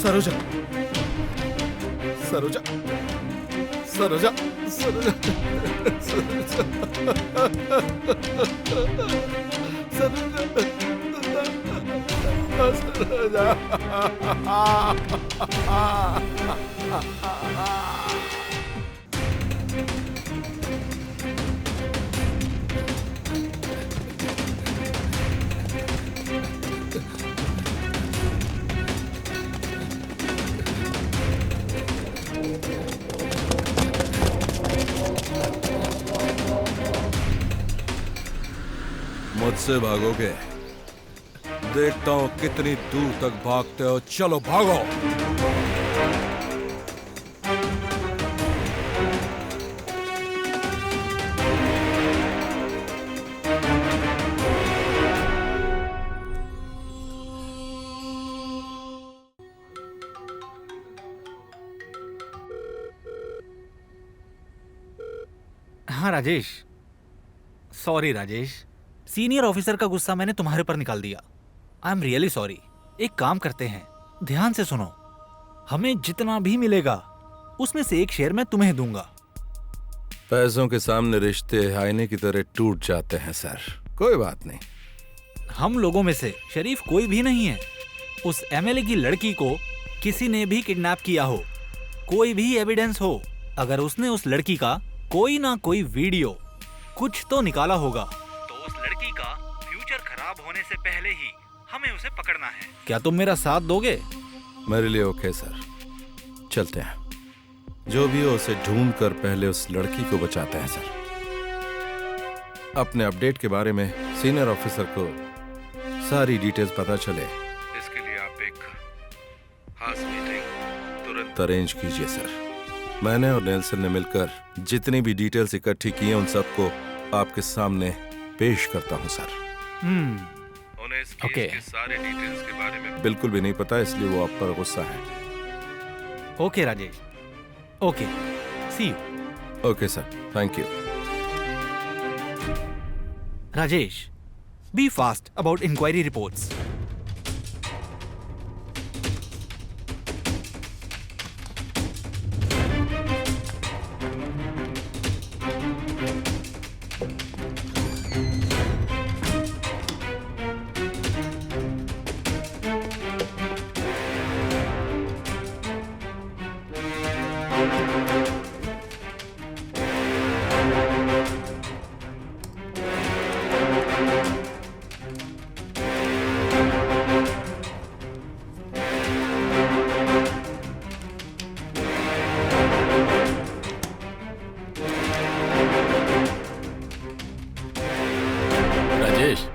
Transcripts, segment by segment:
सरोजा, सरोजा, सरोजा, सरोजा, सरोजा, मुझसे भागोगे? देखता हूं कितनी दूर तक भागते हो। चलो भागो। हाँ Rajesh, sorry Rajesh, senior officer का गुस्सा मैंने तुम्हारे पर निकाल दिया। I am really sorry. एक काम करते हैं, ध्यान से सुनो। हमें जितना भी मिलेगा उसमें से एक शेयर मैं तुम्हें दूंगा। पैसों के सामने रिश्ते आईने की तरह टूट जाते हैं सर। कोई बात नहीं। हम लोगों में से शरीफ कोई भी नहीं है। उस एमएलए की लड़की को किसी ने भी किडनैप किया हो, कोई भी एविडेंस हो, अगर उसने उस लड़की का कोई ना कोई वीडियो कुछ तो निकाला होगा, तो उस लड़की का फ्यूचर खराब होने से पहले ही हमें उसे पकड़ना है। क्या तुम मेरा साथ दोगे? मेरे लिए ओके सर, चलते हैं। जो भी हो उसे ढूंढ कर पहले उस लड़की को बचाते हैं सर। अपने अपडेट के बारे में सीनियर ऑफिसर को सारी डिटेल्स पता चले, इसके लिए आप एक खास मीटिंग तुरंत अरेंज कीजिए सर। मैंने और नेल्सन ने मिलकर जितनी भी डिटेल्स इकट्ठी की हैं उन सबको आपके सामने पेश करता हूं सर। उन्हें इस केस के सारे डिटेल्स के बारे में बिल्कुल भी नहीं पता, इसलिए वो आप पर गुस्सा है। Okay Rajesh, okay, see you. Okay sir, thank you. Rajesh, be fast about inquiry reports.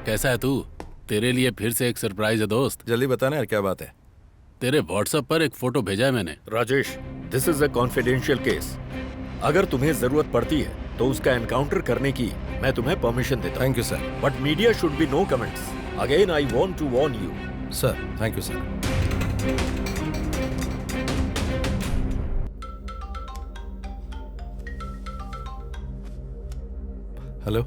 कैसा है तू? तेरे लिए फिर से एक सरप्राइज है दोस्त। जल्दी बताना यार, क्या बात है? तेरे व्हाट्सएप पर एक फोटो भेजा है मैंने। Rajesh, this is a confidential case. अगर तुम्हें जरूरत पड़ती है तो उसका एनकाउंटर करने की मैं तुम्हें परमिशन देता हूं। Thank you sir. But media should be no comments. Again I want to warn you. Sir, thank you sir. Hello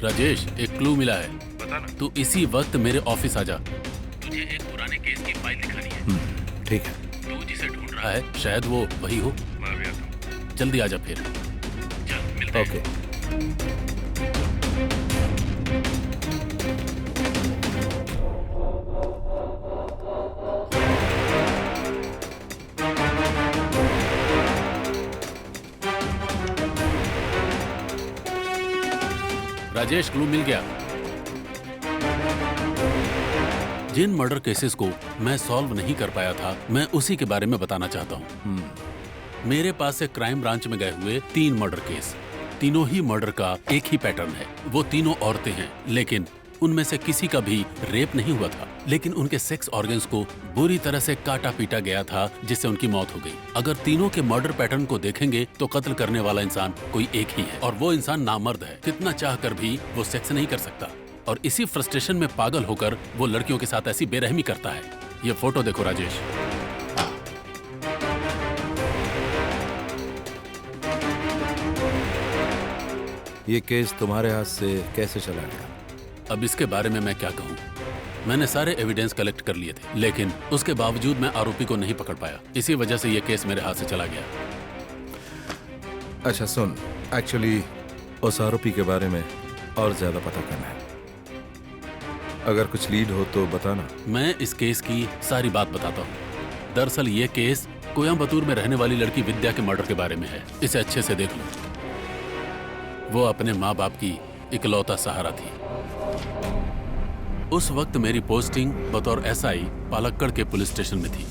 Rajesh, एक क्लू मिला है। बताना। तू इसी वक्त मेरे ऑफिस आ जा। तुझे एक पुराने केस की फाइल दिखानी है। ठीक है। तू जिसे ढूंढ रहा है शायद वो वही हो। मैं भी आता हूं। जल्दी आ जा फिर। चल मिलते हैं। ओके। राजेश, क्लू मिल गया। जिन मर्डर केसेस को मैं सॉल्व नहीं कर पाया था, मैं उसी के बारे में बताना चाहता हूँ। मेरे पास से क्राइम ब्रांच में गए हुए 3 मर्डर केस, तीनों ही मर्डर का एक ही पैटर्न है। वो तीनों औरतें हैं, लेकिन उनमें से किसी का भी रेप नहीं हुआ था, लेकिन उनके सेक्स ऑर्गन्स को बुरी तरह से काटा पीटा गया था, जिससे उनकी मौत हो गई। अगर तीनों के मर्डर पैटर्न को देखेंगे तो कत्ल करने वाला इंसान कोई एक ही है, और वो इंसान नामर्द है। कितना चाह कर भी वो सेक्स नहीं कर सकता, और इसी फ्रस्ट्रेशन में पागल होकर वो लड़कियों के साथ ऐसी बेरहमी करता है। ये फोटो देखो राजेश। ये केस तुम्हारे हाथ से कैसे चला गया? अब इसके बारे में मैं क्या कहूँ? मैंने सारे एविडेंस कलेक्ट कर लिए थे, लेकिन उसके बावजूद मैं आरोपी को नहीं पकड़ पाया। इसी वजह से ये केस मेरे हाथ से चला गया। अच्छा सुन, एक्चुअली उस आरोपी के बारे में और ज्यादा पता करना है। अगर कुछ लीड हो तो बताना। मैं इस केस की सारी बात बताता हूँ। दरअसल ये केस कोयम्बतूर में रहने वाली लड़की विद्या के मर्डर के बारे में है। इसे अच्छे से देख लो। वो अपने माँ बाप की इकलौता सहारा थी। उस वक्त मेरी पोस्टिंग बतौर एसआई पालक्कड़ के पुलिस स्टेशन में थी।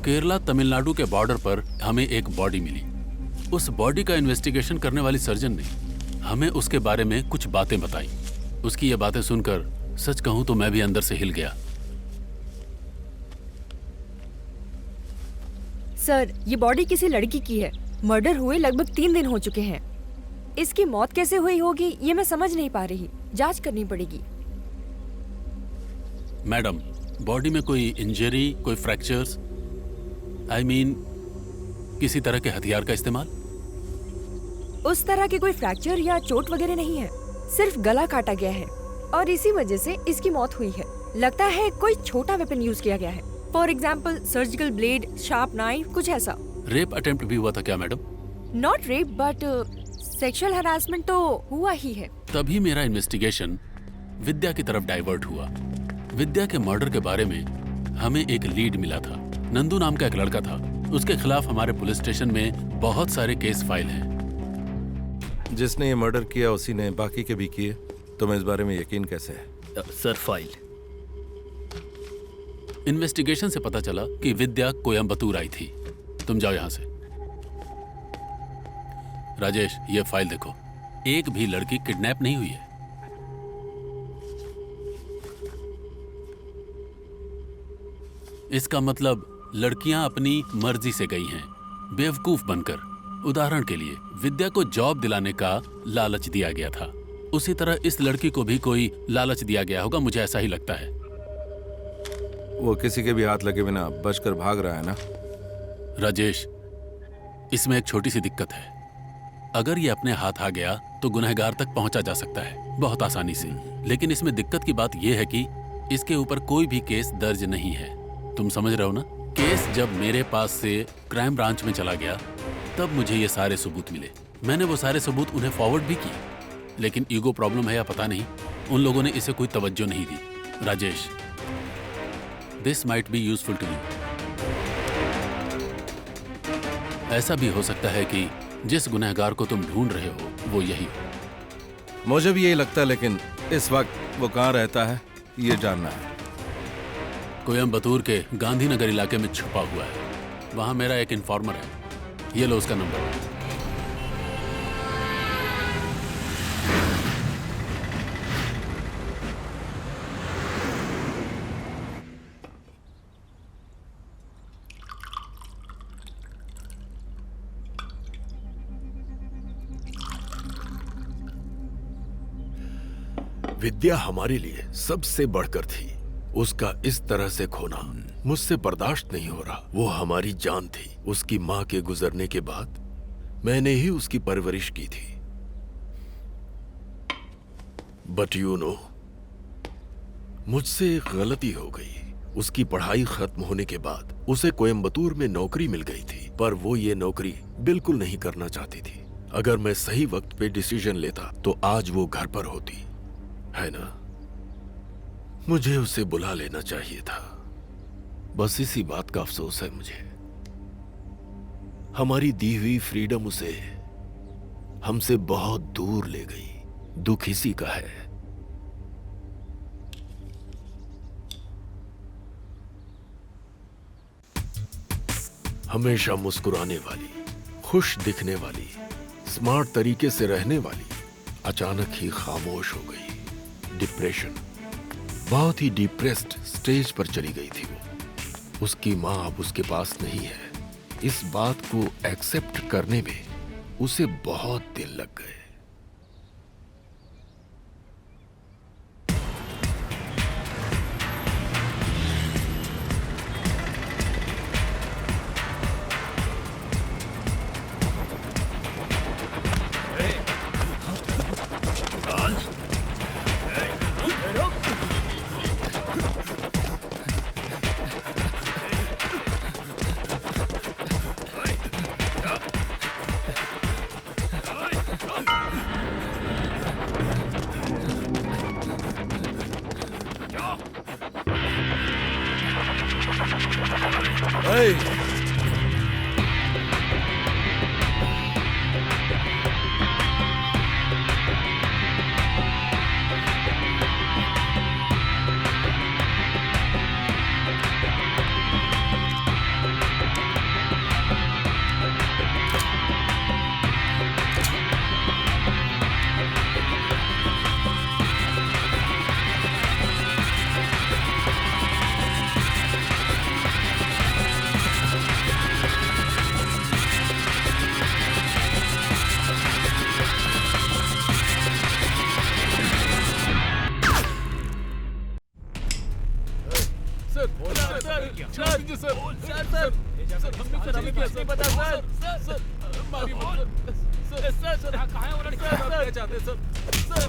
केरला तमिलनाडु के बॉर्डर पर हमें एक बॉडी मिली। उस बॉडी का इन्वेस्टिगेशन करने वाली सर्जन ने हमें उसके बारे में कुछ बातें बताई। उसकी ये बातें सुनकर सच कहूं तो मैं भी अंदर से हिल गया। सर, ये बॉडी किसी लड़की की है। मर्डर हुए लगभग 3 दिन हो चुके हैं। इसकी मौत कैसे हुई होगी ये मैं समझ नहीं पा रही। जांच करनी पड़ेगी। मैडम, बॉडी में कोई इंजरी, कोई फ्रैक्चर्स, आई मीन किसी तरह के हथियार का इस्तेमाल? उस तरह के कोई फ्रैक्चर या चोट वगैरह नहीं है। सिर्फ गला काटा गया है और इसी वजह से इसकी मौत हुई है। लगता है कोई छोटा वेपन यूज किया गया है। For example surgical blade, sharp knife, कुछ ऐसा। रेप अटेम्प्ट भी हुआ था क्या madam? Not rape but sexual harassment तो हुआ ही है। तभी मेरा इन्वेस्टिगेशन विद्या की तरफ डाइवर्ट हुआ। विद्या के मर्डर के बारे में हमें एक लीड मिला था। नंदू नाम का एक लड़का था। उसके खिलाफ हमारे पुलिस स्टेशन में बहुत सारे केस फाइल हैं। जिसने ये मर्डर किया उसी ने बाकी के भी किए। तुम्हें इस बारे में यकीन कैसे है? Sir file. इन्वेस्टिगेशन से पता चला कि विद्या कोयम्बतूर आई थी। तुम जाओ यहां से। राजेश, ये फाइल देखो। एक भी लड़की किडनैप नहीं हुई है। इसका मतलब लड़कियां अपनी मर्जी से गई हैं, बेवकूफ बनकर। उदाहरण के लिए विद्या को जॉब दिलाने का लालच दिया गया था। उसी तरह इस लड़की को भी कोई लालच दिया गया होगा, मुझे ऐसा ही लगता है। वो किसी के भी हाथ लगे बिना बचकर भाग रहा है ना? राजेश, इसमें एक छोटी सी दिक्कत है। अगर ये अपने हाथ आ गया तो गुनहगार तक पहुंचा जा सकता है बहुत आसानी से। लेकिन इसमें दिक्कत की बात यह है कि इसके ऊपर कोई भी केस दर्ज नहीं है। तुम समझ रहे हो ना? केस जब मेरे पास से क्राइम ब्रांच में चला गया तब मुझे ये सारे सबूत मिले। मैंने वो सारे सबूत उन्हें फॉरवर्ड भी किए, लेकिन ईगो प्रॉब्लम है या पता नहीं, उन लोगों ने इसे कोई तवज्जो नहीं दी। Rajesh, this might be useful to you. ऐसा भी हो सकता है कि जिस गुनहगार को तुम ढूंढ रहे हो वो यही हो। मुझे भी यही लगता है, लेकिन इस वक्त वो कहाँ रहता है ये जानना है। कोयम्बतूर के गांधीनगर इलाके में छुपा हुआ है। वहां मेरा एक इन्फॉर्मर है। ये लो उसका नंबर। विद्या हमारे लिए सबसे बढ़कर थी। उसका इस तरह से खोना मुझसे बर्दाश्त नहीं हो रहा। वो हमारी जान थी। उसकी माँ के गुजरने के बाद मैंने ही उसकी परवरिश की थी। बट यू नो, मुझसे एक गलती हो गई। उसकी पढ़ाई खत्म होने के बाद उसे कोयम्बतूर में नौकरी मिल गई थी, पर वो ये नौकरी बिल्कुल नहीं करना चाहती थी। अगर मैं सही वक्त पे डिसीजन लेता तो आज वो घर पर होती, है ना? मुझे उसे बुला लेना चाहिए था। बस इसी बात का अफसोस है मुझे। हमारी दी हुई फ्रीडम उसे हमसे बहुत दूर ले गई। दुख इसी का है। हमेशा मुस्कुराने वाली, खुश दिखने वाली, स्मार्ट तरीके से रहने वाली अचानक ही खामोश हो गई। डिप्रेशन, बहुत ही डिप्रेस्ड स्टेज पर चली गई थी वो। उसकी माँ अब उसके पास नहीं है। इस बात को एक्सेप्ट करने में उसे बहुत दिन लग गए।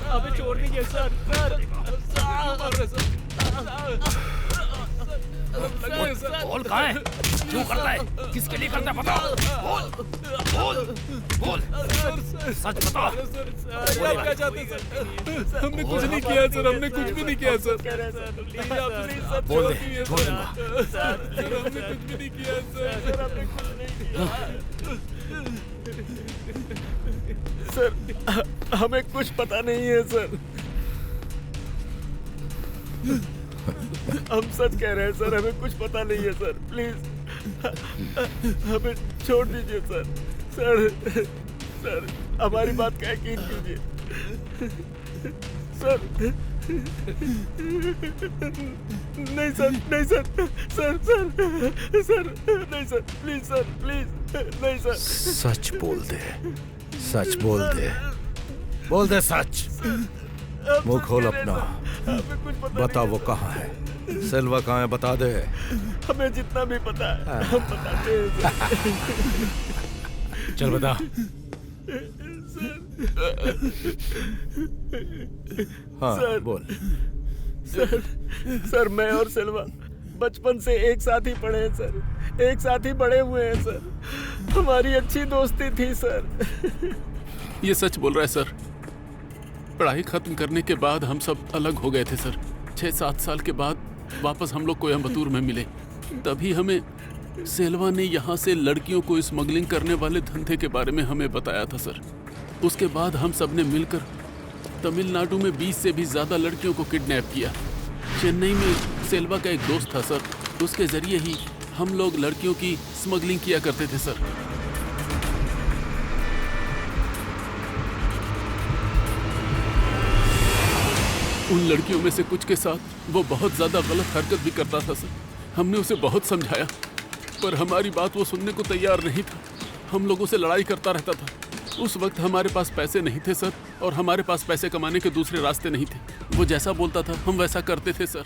हमें छोड़ दीजिए सर। बोल कहाँ है? क्यों करता है? किसके लिए करता है? बताओ। बोल, बोल, बोल। सच बता। क्या चाहते सर? हमने कुछ नहीं किया सर, हमने कुछ भी नहीं किया सर। बोल दे, छोड़ दूंगा। हमने कुछ भी नहीं किया सर। सर हमें कुछ पता नहीं है सर। हम सच कह रहे हैं सर, हमें कुछ पता नहीं है सर। प्लीज हमें छोड़ दीजिए सर। सर हमारी बात का यकीन कीजिए सर। नहीं सर, नहीं सर, सर नहीं सर, प्लीज सर, प्लीज नहीं सर। सच बोल दे, सच बोल दे, बोल दे सच। मुंह खोल अपना, हमें कुछ पता बता वो कहाँ है, सिल्वा कहाँ है, बता दे। हमें जितना भी पता है हम बताते हैं सर। चल बता। हाँ सर। बोल। सर मैं और सिल्वा बचपन से एक साथ ही पढ़े हैं सर, एक साथ ही बड़े हुए हैं सर। हमारी अच्छी दोस्ती थी सर। ये सच बोल रहा है सर। पढ़ाई खत्म करने के बाद हम सब अलग हो गए थे सर। 6-7 साल के बाद वापस हम लोग कोयम्बतूर में मिले। तभी हमें सेल्वा ने यहाँ से लड़कियों को स्मगलिंग करने वाले धंधे के बारे में हमें बताया था सर। उसके बाद हम सब ने मिलकर तमिलनाडु में 20 से भी ज़्यादा लड़कियों को किडनैप किया। चेन्नई में सेल्वा का एक दोस्त था सर, उसके ज़रिए ही हम लोग लड़कियों की स्मगलिंग किया करते थे सर। उन लड़कियों में से कुछ के साथ वो बहुत ज़्यादा गलत हरकत भी करता था सर। हमने उसे बहुत समझाया पर हमारी बात वो सुनने को तैयार नहीं था। हम लोगों से लड़ाई करता रहता था। उस वक्त हमारे पास पैसे नहीं थे सर, और हमारे पास पैसे कमाने के दूसरे रास्ते नहीं थे। वो जैसा बोलता था हम वैसा करते थे सर।